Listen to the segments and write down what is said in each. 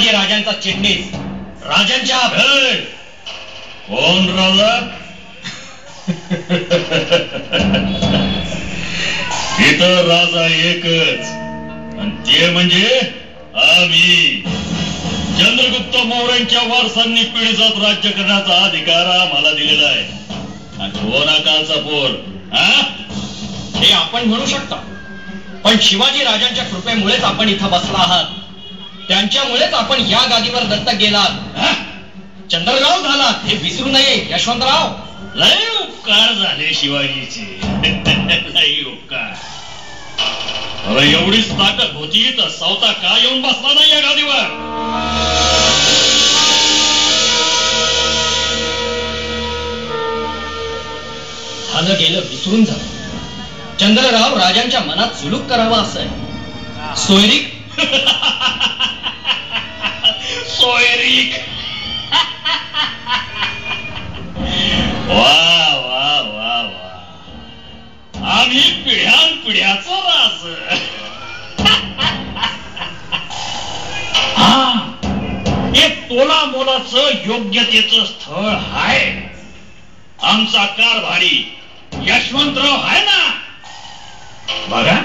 शिवाजी राजांचा चिटणीस, राजांच्या भेळ. कोण राजा? इथं राजा एकच, आणि ते म्हणजे आम्ही. चंद्रगुप्त मौर्यांच्या वारसांनी पिढीजात राज्य करण्याचा अधिकार आम्हाला दिलेला आहे. आणि कोणा कालचा पोर? हे आपण म्हणू शकता, पण शिवाजी राजांच्या कृपेमुळेच आपण इथं बसला आहात. त्यांच्यामुळेच आपण या गादीवर दत्तक गेलात, चंद्रराव झालात, हे विसरू नये यशवंतराव. लय उपकार झाले शिवाजीचे, लय उपकार. अरे एवढीच ताकद होती तर सौता का येऊन बसला नाही या गादीवर? झालं गेलं विसरून झालं. चंद्रराव राजांच्या मनात सुलूक करावा असं आहे. सोयरीक सोयरीक. वा वा वा वा. आम्ही पिढ्यान पिढ्याचं राज. हा, एक तोला मोलाचं योग्यतेचं स्थळ आहे. आमचा कारभारी यशवंतराव आहे ना. बघा,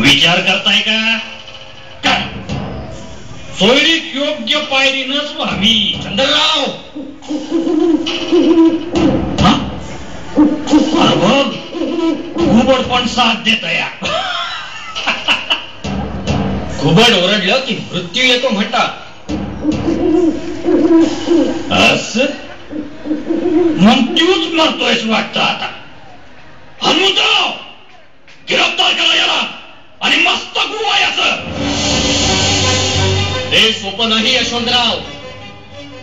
विचार करताय का? काय सोयरीक योग्य पायरीनच व्हावी. चंद्रराव बघ, घुबड पण साथ देत या. घुबड ओरडलं की मृत्यू येतो म्हणतात. असं मग तूच मरतोयस वाटतं आता. हनुमंतराव, गिरफ्तार करा याला आणि मस्तक उडवा याचं. हे सोपं नाही यशवंतराव.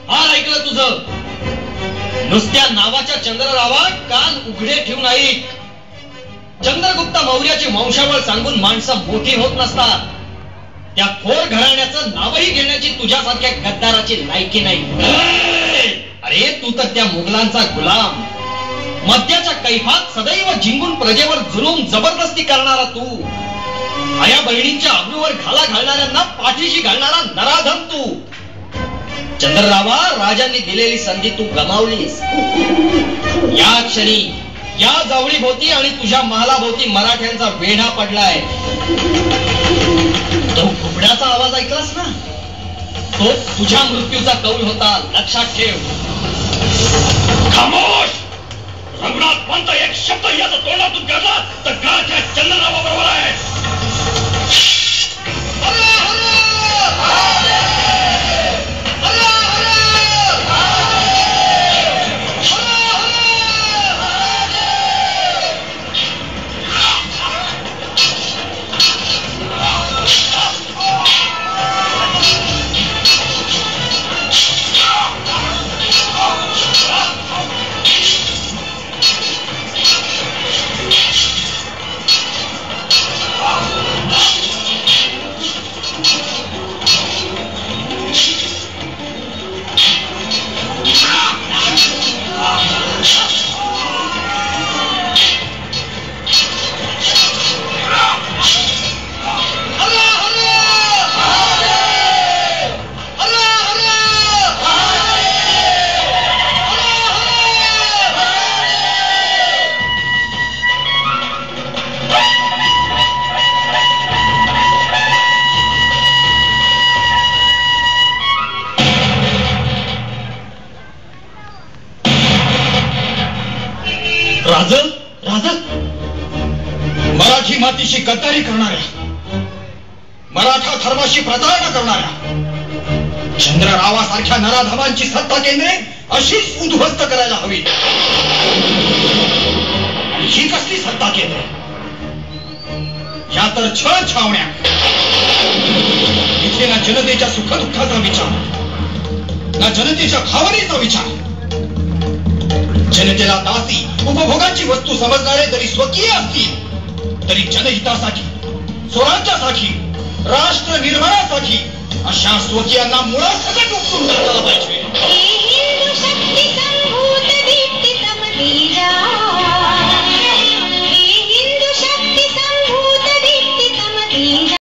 हा ऐकलं तुझं. नुसत्या नावाच्या चंद्ररावात कान उघडे ठेवून ऐक. चंद्रगुप्त मौर्याची वंशावळ सांगून माणसं मोठी होत नसतात. त्या खोर घराण्याचं नावही घेण्याची तुझ्यासारख्या गद्दाराची लायकी नाही. अरे तू तर त्या मुघलांचा गुलाम, मद्याच्या कैफात सदैव जिंकून प्रजेवर जुलूम जबरदस्ती करणारा तू, आया बहिणींच्या अब्रूवर घाला घालणाऱ्यांना पाठीशी घालणारा नराधम तू. चंद्ररावा, राजांनी दिलेली संधी तू गमावलीस. या क्षणी या जावळीभोवती आणि तुझ्या महालाभोवती मराठ्यांचा वेढा पडलाय. तो घुबड्याचा आवाज ऐकलास ना? तो तुझ्या मृत्यूचा कौल होता, लक्षात ठेव. खामोश. रघुनाथ पंत एक शब्द याचा तोंडातून काढला तर गाच्या चंद्ररावाबरोबर आहे. मराठी मातीशी गद्दारी करणाऱ्या, मराठा धर्माशी प्रतारणा करणाऱ्या चंद्ररावासारख्या नराधमांची सत्ता केंद्रे अशीच उद्ध्वस्त करायला हवी. ही कसली सत्ता केंद्रे? या तर छळ छावण्या. इथे ना जनतेच्या सुखदुःखाचा विचार, ना जनतेच्या भावनेचा विचार. जनतेला दासी उपभोगाची वस्तू समजणारे जरी स्वकीय असतील तरी जनहितासाठी, स्वराज्यासाठी, राष्ट्र निर्माणासाठी अशा स्वकीयांना मुळासकट उपटून टाकायला पाहिजे.